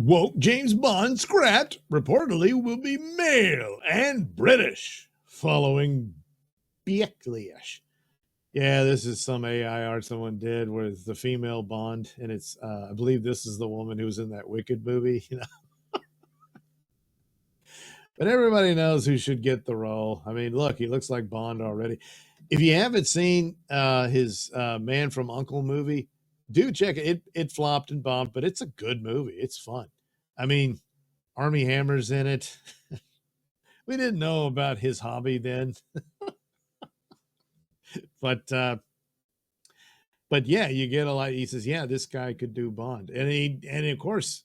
Woke James Bond scrapped, reportedly will be male and British, following Backlash. Yeah, this is some AI art someone did with the female Bond, and it's I believe this is the woman who was in that Wicked movie, you know. But everybody knows who should get the role. I mean, look, he looks like Bond already. If you haven't seen his Man from Uncle movie, do check it. It flopped and bombed, but it's a good movie. It's fun. I mean, Army Hammer's in it. We didn't know about his hobby then, but yeah, you get a lot. He says, "Yeah, this guy could do Bond," and of course,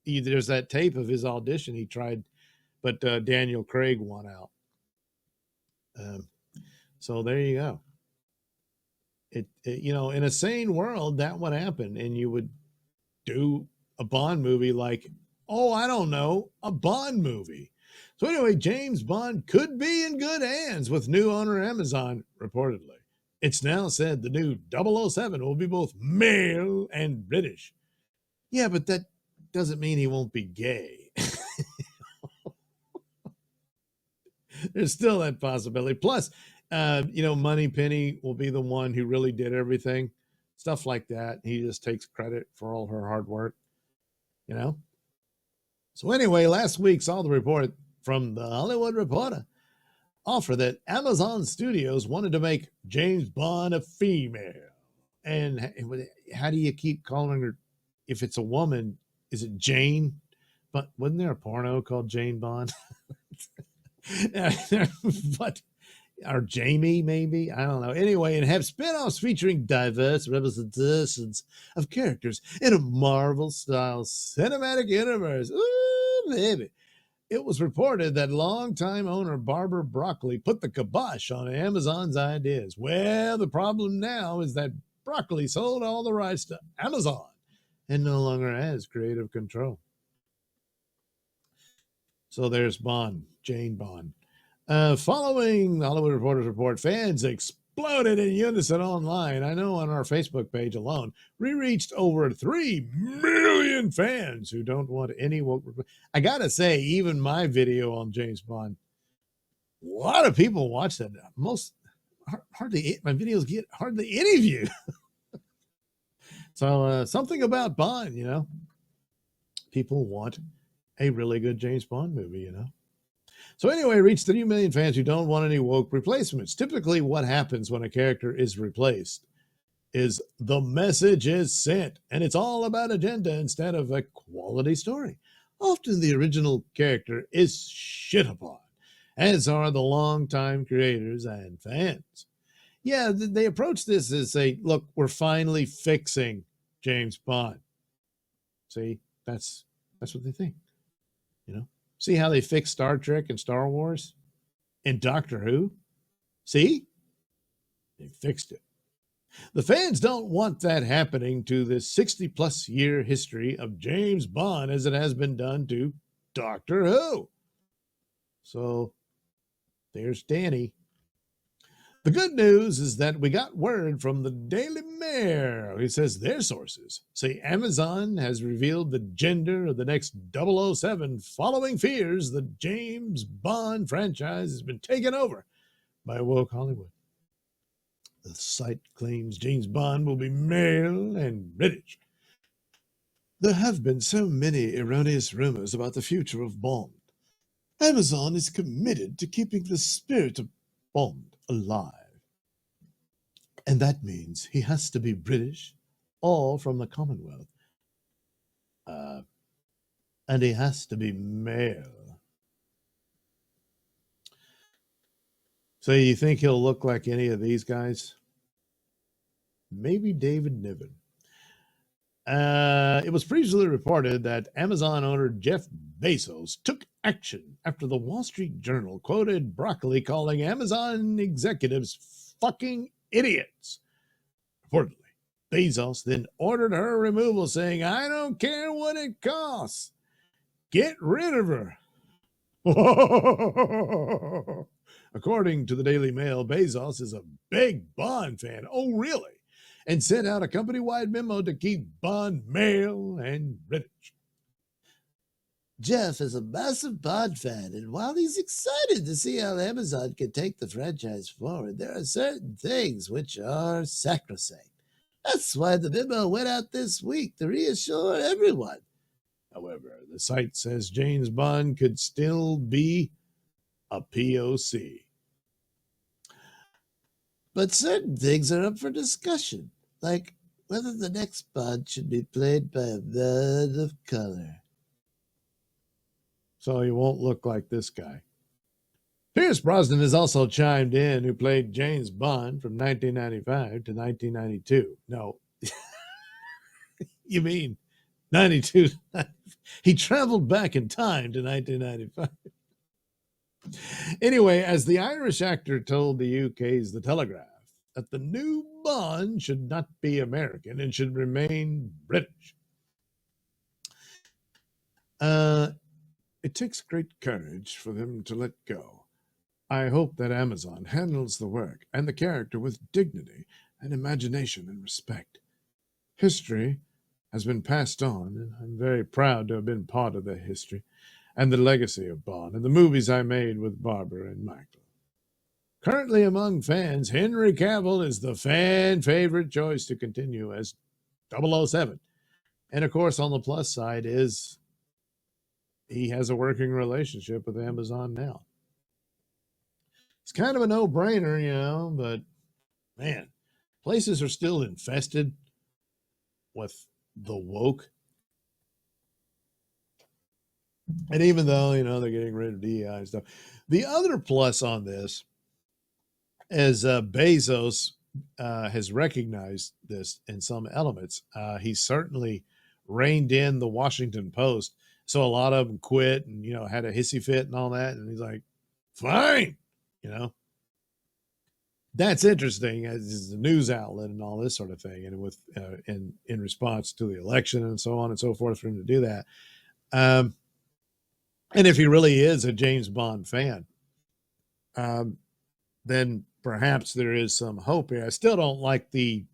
there's that tape of his audition. He tried, but Daniel Craig won out. So there you go. It, you know, in a sane world, that would happen, and you would do a Bond movie like, oh, I don't know, a Bond movie. So anyway, James Bond could be in good hands with new owner Amazon, reportedly. It's now said the new 007 will be both male and British. Yeah, but that doesn't mean he won't be gay. There's still that possibility. Plus, you know, Moneypenny will be the one who really did everything, stuff like that. He just takes credit for all her hard work, you know. So anyway, last week saw the report from the Hollywood Reporter offer that Amazon Studios wanted to make James Bond a female. And how do you keep calling her? If it's a woman, is it Jane? But wasn't there a porno called Jane Bond? But or Jamie, maybe, I don't know. Anyway, and have spin-offs featuring diverse representations of characters in a Marvel-style cinematic universe. Ooh, baby. It was reported that longtime owner Barbara Broccoli put the kibosh on Amazon's ideas. Well, the problem now is that Broccoli sold all the rights to Amazon and no longer has creative control. So there's Bond, Jane Bond. Following the Hollywood Reporter's report, fans exploded in unison online. I know on our Facebook page alone, we reached over 3 million fans who don't want any woke. I got to say, even my video on James Bond, a lot of people watch that. Hardly, my videos get hardly any view. So something about Bond, you know, people want a really good James Bond movie, you know. So anyway, reached 3 million fans who don't want any woke replacements. Typically what happens when a character is replaced is the message is sent, and it's all about agenda instead of a quality story. Often the original character is shit upon, as are the longtime creators and fans. Yeah, they approach this as say, look, we're finally fixing James Bond. See, that's what they think, you know. See how they fixed Star Trek and Star Wars and Doctor Who? See? They fixed it. The fans don't want that happening to this 60-plus year history of James Bond as it has been done to Doctor Who. So there's Danny. The good news is that we got word from the Daily Mail. He says their sources say Amazon has revealed the gender of the next 007 following fears the James Bond franchise has been taken over by woke Hollywood. The site claims James Bond will be male and British. There have been so many erroneous rumors about the future of Bond. Amazon is committed to keeping the spirit of Bond alive. And that means he has to be British or from the Commonwealth. And he has to be male. So you think he'll look like any of these guys? Maybe David Niven. It was previously reported that Amazon owner Jeff Bezos took action after the Wall Street Journal quoted Broccoli calling Amazon executives fucking idiots. Reportedly, Bezos then ordered her removal, saying, I don't care what it costs. Get rid of her. According to the Daily Mail, Bezos is a big Bond fan. Oh, really? And sent out a company-wide memo to keep Bond male and British. Jeff is a massive Bond fan, and while he's excited to see how Amazon can take the franchise forward, there are certain things which are sacrosanct. That's why the memo went out this week to reassure everyone. However, the site says James Bond could still be a POC. But certain things are up for discussion, like whether the next Bond should be played by a man of color. So he won't look like this guy. Pierce Brosnan has also chimed in, who played James Bond from 1995 to 1992. No, you mean 92. He traveled back in time to 1995. Anyway, as the Irish actor told the UK's The Telegraph that the new Bond should not be American and should remain British. It takes great courage for them to let go. I hope that Amazon handles the work and the character with dignity and imagination and respect. History has been passed on, and I'm very proud to have been part of the history and the legacy of Bond and the movies I made with Barbara and Michael. Currently among fans, Henry Cavill is the fan favorite choice to continue as 007. And of course, on the plus side is he has a working relationship with Amazon now. It's kind of a no-brainer, you know, but man, places are still infested with the woke. And even though, you know, they're getting rid of DEI and stuff, the other plus on this is Bezos has recognized this in some elements. He certainly reined in the Washington Post. So a lot of them quit and, you know, had a hissy fit and all that. And he's like, fine, you know. That's interesting as a news outlet and all this sort of thing. And with in response to the election and so on and so forth for him to do that. And if he really is a James Bond fan, then perhaps there is some hope here. I still don't like the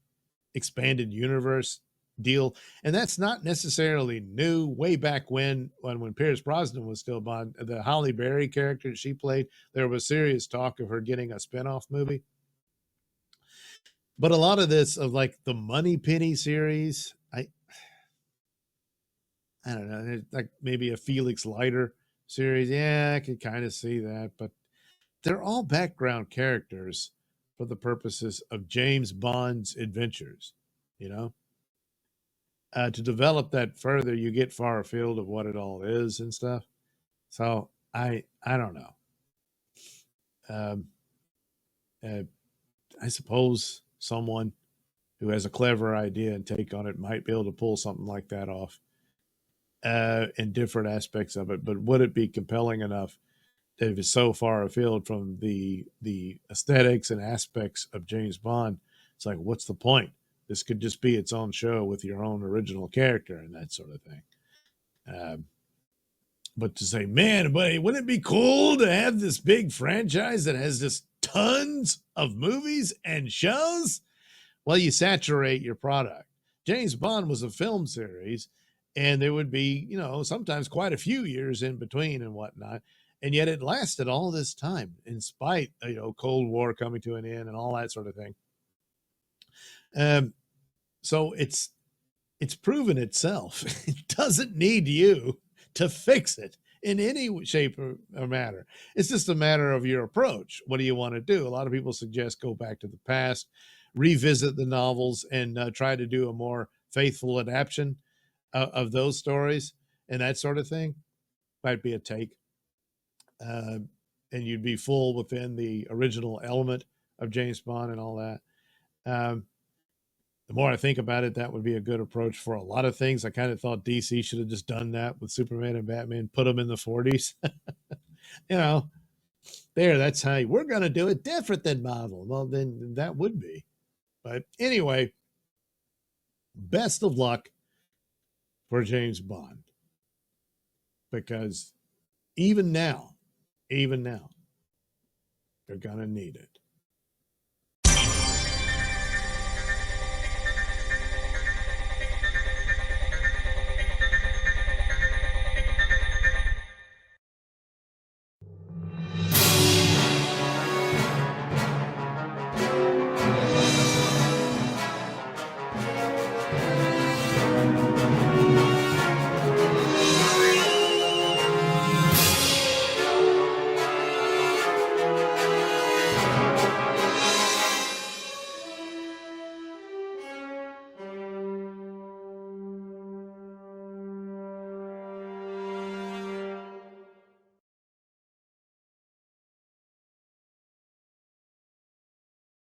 expanded universe deal, and that's not necessarily new. Way back when Pierce Brosnan was still Bond, the Halle Berry character she played, there was serious talk of her getting a spinoff movie. But a lot of this of like the Moneypenny series, I don't know, like maybe a Felix Leiter series. Yeah, I could kind of see that, but they're all background characters for the purposes of James Bond's adventures, you know. To develop that further, you get far afield of what it all is and stuff. So I don't know. I suppose someone who has a clever idea and take on it might be able to pull something like that off in different aspects of it. But would it be compelling enough that if it's so far afield from the aesthetics and aspects of James Bond, it's like, what's the point? This could just be its own show with your own original character and that sort of thing. But to say, man, buddy, wouldn't it be cool to have this big franchise that has just tons of movies and shows? Well, you saturate your product. James Bond was a film series, and there would be, you know, sometimes quite a few years in between and whatnot. And yet it lasted all this time in spite, you know, Cold War coming to an end and all that sort of thing. So it's proven itself. It doesn't need you to fix it in any shape or matter. It's just a matter of your approach. What do you want to do? A lot of people suggest go back to the past, revisit the novels, and try to do a more faithful adaptation of those stories and that sort of thing. Might be a take. And you'd be full within the original element of James Bond and all that. The more I think about it, that would be a good approach for a lot of things. I kind of thought DC should have just done that with Superman and Batman, put them in the 40s. You know, that's how we're going to do it different than Marvel. Well, then that would be. But anyway, best of luck for James Bond. Because even now, they're going to need it.